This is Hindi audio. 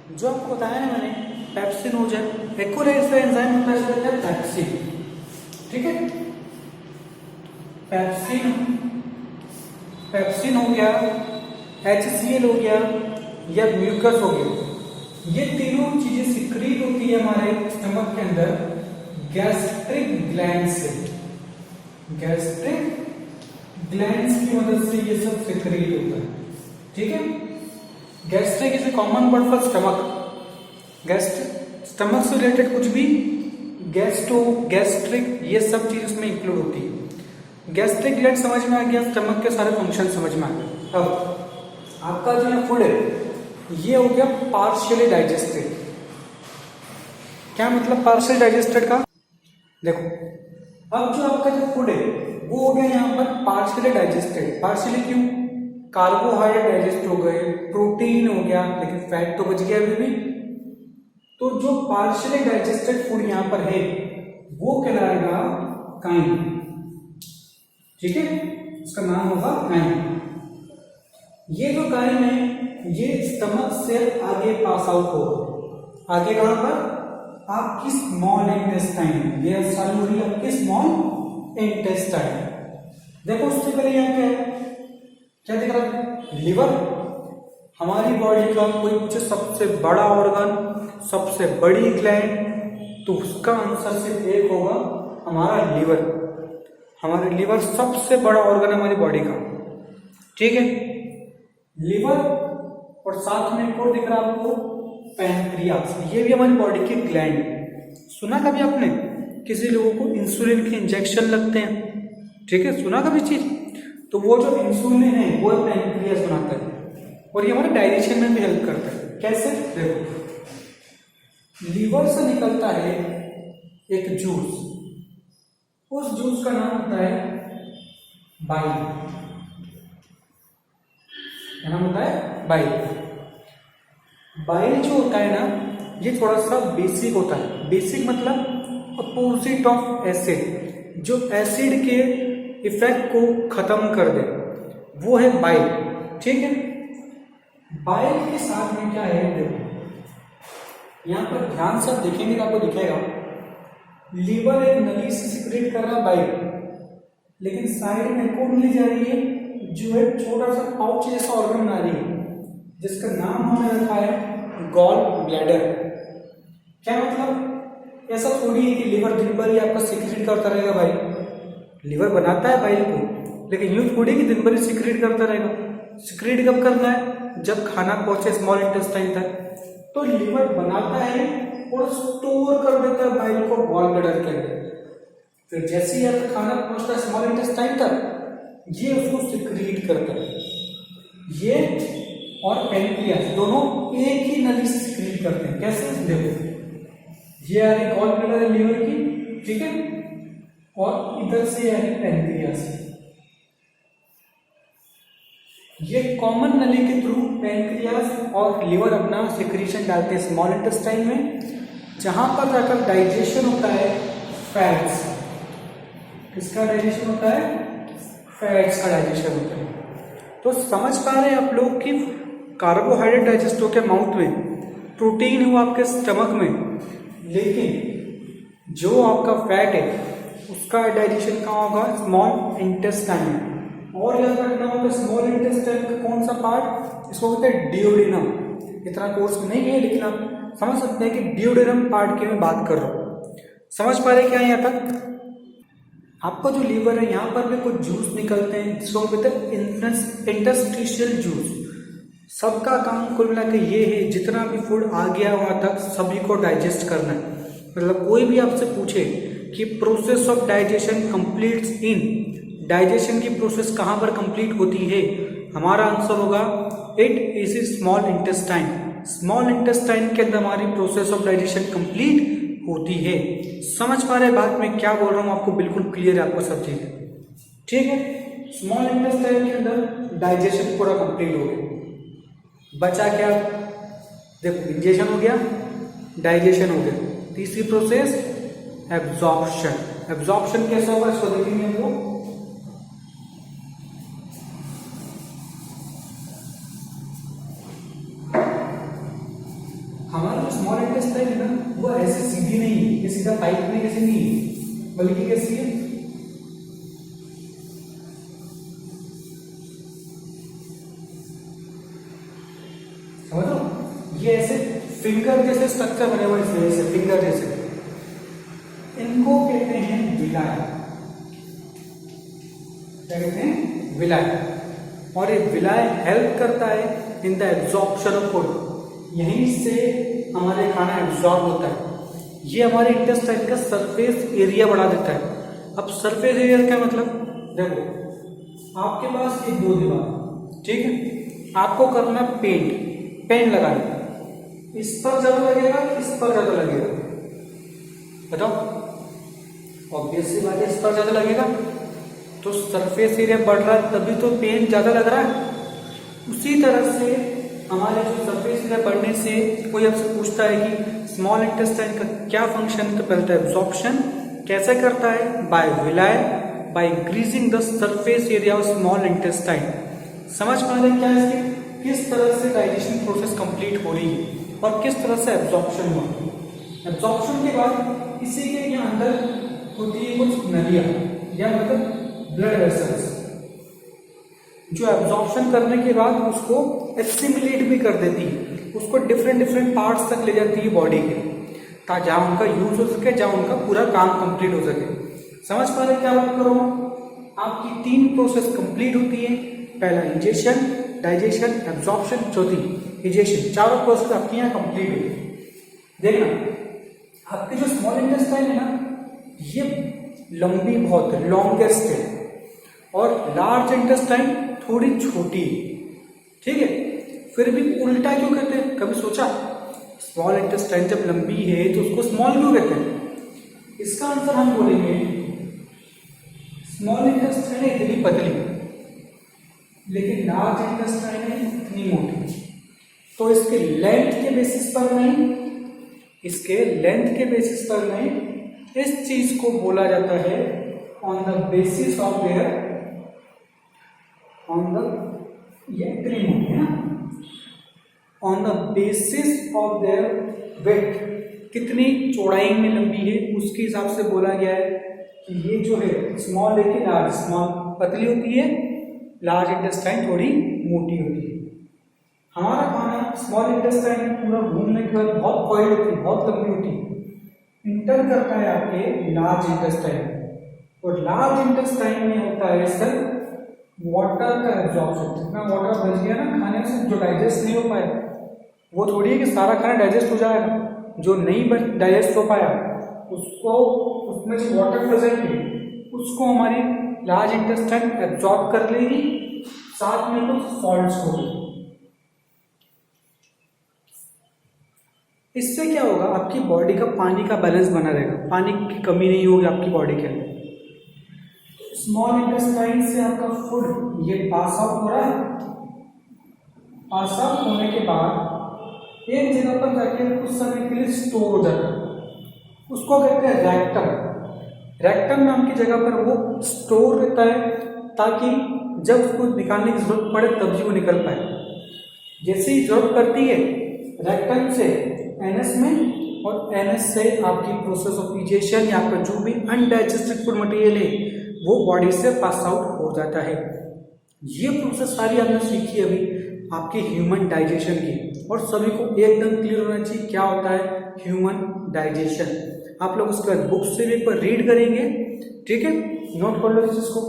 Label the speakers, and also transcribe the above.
Speaker 1: जो आपको बताया ना मैंने, पेप्सिन हो जाए, एक और ऐसा एंजाइम होता है पेप्सिन, ठीक है। पेप्सिन, पेप्सिन हो गया, HCl हो गया या म्यूकस हो गया, ये तीनों चीजें सिक्रीट होती है हमारे स्टमक के अंदर गैस्ट्रिक ग्लैंड से। गैस्ट्रिक ग्लैंड्स की मदद से ये सब सिक्रीट होता है, ठीक है। Gastric is a common word for stomach. Gastric stomach से रिलेटेड कुछ भी गैस्ट्रो, गैस्ट्रिक, ये सब चीज उसमें इंक्लूड होती है। गैस्ट्रिक ग्लैंड समझ में आ गया, स्टमक के सारे फंक्शन समझ में आ गए। अब आपका जो है फूड है ये हो गया पार्शियली डाइजेस्टेड। क्या मतलब पार्शियल डाइजेस्टेड का? देखो, अब जो आपका जो फूड है वो हो गया यहाँ पर पार्शियली डाइजेस्टेड। पार्शियली क्यों? कार्बोहाइड्रेट डाइजेस्ट हो गए, प्रोटीन हो गया, लेकिन फैट तो बच गया अभी भी। तो जो पार्शियली डाइजेस्टेड फूड यहाँ पर है वो कहलाएगा काइन, ठीक है, उसका नाम होगा काइन। ये जो काइन है ये स्टमक से आगे पास आउट होगा। आगे कहां पर? आपकी स्मॉल इंटेस्टाइन, ये चालू हो रही है आपकी स्मॉल इंटेस्टाइन। देखो उससे पहले यहाँ क्या है, क्या दिख रहा है? लिवर। हमारी बॉडी का कोई पूछे सबसे बड़ा ऑर्गन, सबसे बड़ी ग्लैंड, तो उसका आंसर सिर्फ एक होगा, हमारा लिवर। हमारा लिवर सबसे बड़ा ऑर्गन है हमारी बॉडी का, ठीक है। लिवर और साथ में एक और दिख रहा है आपको पैनक्रियास, ये भी हमारी बॉडी की ग्लैंड है। सुना कभी आपने किसी लोगों को इंसुलिन के इंजेक्शन लगते हैं, ठीक है, सुना कभी चीज? तो वो जो इंसुलिन है वो पैनक्रियास बनाता है और ये हमारे डाइजेशन में भी हेल्प करता है। कैसे? देखो, लीवर से निकलता है एक जूस, उस जूस का नाम होता है बाइल। क्या नाम होता है? बाइल। बाइल जो होता है ना ये थोड़ा सा बेसिक होता है। बेसिक मतलब अपोजिट ऑफ एसिड, जो एसिड के इफेक्ट को खत्म कर दे, वो है बाइल, ठीक है। बाइल के साथ में क्या है, देखो यहां पर ध्यान से आप देखेंगे तो आपको दिखेगा लीवर एक नली से सिक्रेट कर रहा है बाइल, लेकिन साइड में कौन नली जा रही है, जो एक छोटा सा पाउच जैसा ऑर्गन बना रही है जिसका नाम हमने रखा है गॉल ब्लैडर। क्या मतलब? ऐसा थोड़ी है कि लीवर दिन भर ही आपका सिक्रेट करता रहेगा भाई। लीवर बनाता है बाइल को, लेकिन यूं थोड़ी कि दिन भर ही सिक्रेट करता रहेगा। सिक्रेट कब करना है? जब खाना पहुंचे स्मॉल इंटेस्टाइन तक। तो लीवर बनाता है और स्टोर कर देता है बाइल को गॉल ब्लैडर के अंदर। फिर जैसे ही आपका खाना पहुंचता है स्मॉल इंटेस्टाइन तक, ये उसको सिक्रीट करता है। ये और पैनक्रियास दोनों एक ही नली से सिक्रीट करते हैं। कैसे? देखो, ये आ रही गॉल ब्लैडर लीवर की, ठीक है, और इधर से आ रही पैनक्रियास। ये कॉमन नली के थ्रू पैनक्रियास और लिवर अपना सिक्रीशन डालते हैं स्मॉल इंटेस्टाइन में, जहां पर जाकर डाइजेशन होता है फैट्स। किसका डाइजेशन होता है? फैट्स का डाइजेशन होता है। तो समझ पा रहे हैं आप लोग कि कार्बोहाइड्रेट डाइजेस्ट हो गया माउथ में, प्रोटीन हुआ आपके स्टमक में, लेकिन जो आपका फैट है उसका डाइजेशन कहाँ होगा? स्मॉल इंटेस्टाइन में। और याद रखना होगा स्मॉल इंटेस्टाइन का कौन सा पार्ट, इसको कहते हैं डियोडेनम। इतना कोर्स नहीं है लेकिन आप समझ सकते हैं कि डियोडेनम पार्ट की मैं बात कर रहा हूँ। समझ पा रहे क्या यहाँ तक? आपका जो लीवर है यहाँ पर भी कुछ जूस निकलते हैं जिसको कहते हैं इंटरस्टिशियल जूस। सबका काम कुल मिला के ये है, जितना भी फूड आ गया वहां तक सभी को डाइजेस्ट करना है। मतलब कोई भी आपसे पूछे कि process of digestion completes in, digestion की प्रोसेस कहां पर कंप्लीट होती है, हमारा आंसर होगा it is small intestine. Small intestine के अंदर हमारी प्रोसेस ऑफ डाइजेशन कंप्लीट होती है। समझ पा रहे बात में क्या बोल रहा हूं? आपको बिल्कुल क्लियर है आपको सब चीजें, ठीक है। स्मॉल इंटेस्टाइन के अंदर डाइजेशन पूरा कंप्लीट हो गया। बचा क्या? देखो, इंजेशन हो गया, डाइजेशन हो गया, तीसरी प्रोसेस एब्जॉर्प्शन। एब्जॉर्प्शन कैसा होगा इसको देखेंगे हम लोग। जो स्मॉल इंटेस्टाइन है ना वो ऐसे सीधी नहीं है, ये सीधा पाइप में कैसे नहीं है, बल्कि कैसी है, समझो, ये ऐसे फिंगर जैसे स्ट्रक्चर बने हुए इसमें, ऐसे फिंगर जैसे, इनको कहते हैं विलाय। क्या कहते हैं? विलाय। और ये विलाय हेल्प करता है in the absorption of food, यहीं से हमारे खाना एब्जॉर्ब होता है। ये हमारे इंटेस्टाइन का सरफेस एरिया बढ़ा देता है। अब सरफेस एरिया क्या मतलब, देखो आपके पास एक दो दीवार, ठीक है, आपको करना पेन लगाना, इस पर ज्यादा लगेगा, इस पर ज्यादा लगेगा, बताओ, ऑब्वियसली बात है इस पर ज्यादा लगेगा, तो सरफेस एरिया बढ़ रहा है तभी तो पेन ज्यादा लग रहा है। उसी तरह से हमारे जो सरफेस एरिया बढ़ने से कोई आपसे पूछता है कि स्मॉल इंटेस्टाइन का क्या फंक्शन, तो पहले एब्जॉर्प्शन कैसे करता है, by villi, by increasing the surface area of small intestine. समझ पा रहे क्या है इसके, किस तरह से डाइजेशन प्रोसेस कंप्लीट हो रही है और किस तरह से एब्जॉर्प्शन हुआ। एब्जॉर्प्शन के बाद इसी के यहाँ अंदर होती है कुछ नलियां या मतलब ब्लड वेसल्स, जो एब्जॉर्प्शन करने के बाद उसको एसिमिलेट भी कर देती है, उसको डिफरेंट पार्ट्स तक ले जाती है बॉडी के, ताकि जहाँ उनका यूज हो सके, जहाँ उनका पूरा काम कंप्लीट हो सके। समझ पा रहे क्या बात करो, आपकी 3 प्रोसेस कंप्लीट होती है, पहला इंजेशन, डाइजेशन, एब्जॉर्प्शन, चौथी इजेशन, चारों प्रोसेस आपकी यहाँ कंप्लीट होती है। देखना आपके जो स्मॉल इंटेस्टाइन है ना ये लंबी बहुत है, लॉन्गेस्ट है, और लार्ज इंटेस्टाइन थोड़ी छोटी है, ठीक है। फिर भी उल्टा क्यों कहते हैं, कभी सोचा? स्मॉल इंटेस्टाइन जब लंबी है तो उसको स्मॉल क्यों कहते हैं? इसका आंसर हम बोलेंगे स्मॉल इंटेस्टाइन है इतनी पतली, लेकिन लार्ज इंटेस्टाइन है इतनी मोटी, तो इसके लेंथ के बेसिस पर नहीं, इसके लेंथ के बेसिस पर नहीं, इस चीज को बोला जाता है on the basis of their, on the, ये इतनी मोटी है ना, on the basis of their weight, कितनी चौड़ाई में लंबी है उसके हिसाब से बोला गया है कि ये जो है स्मॉल है कि लार्ज, स्मॉल पतली होती है, लार्ज इंटेस्टाइन थोड़ी मोटी होती है। हमारा खाना स्मॉल इंटेस्टाइन पूरा घूमने के बाद बहुत कॉइल होती है, बहुत लंबी होती है, इंटर करता है आपके लार्ज इंटेस्टाइन, और लार्ज इंटेस्टाइन में होता है सर वाटर का एब्जॉर्प्शन। जितना वाटर बच गया ना खाने से, जो डाइजेस्ट नहीं हो पाया, वो थोड़ी है कि सारा खाना डाइजेस्ट हो जाएगा, जो नहीं डाइजेस्ट हो पाया उसको, उसमें जो वाटर प्रेजेंट है उसको हमारी लार्ज इंटेस्टाइन एब्जॉर्ब कर लेगी, साथ में कुछ सॉल्ट्स होगी। इससे क्या होगा, आपकी बॉडी का पानी का बैलेंस बना रहेगा, पानी की कमी नहीं होगी आपकी बॉडी के अंदर। स्मॉल इंटेस्टाइन से आपका फूड ये पास आउट हो रहा है, पास आउट होने के बाद एक जगह पर जाके कुछ समय के लिए स्टोर हो जाता है, उसको कहते हैं रेक्टम। रेक्टम नाम की जगह पर वो स्टोर रहता है, ताकि जब उसको निकालने की जरूरत पड़े तब वो निकल पाए। जैसे ही जरूरत पड़ती है रेक्टम से एनएस में, और एनएस से आपकी प्रोसेस ऑफ इजेशन या आपका जो भी अनडाइजेस्टेड फूड मटेरियल है वो बॉडी से पास आउट हो जाता है। ये प्रोसेस सारी आपने सीखी अभी आपके ह्यूमन डाइजेशन की, और सभी को एकदम क्लियर होना चाहिए क्या होता है ह्यूमन डाइजेशन। आप लोग उसके बाद बुक से भी एक बार रीड करेंगे, ठीक है, नोट कर लो इसको।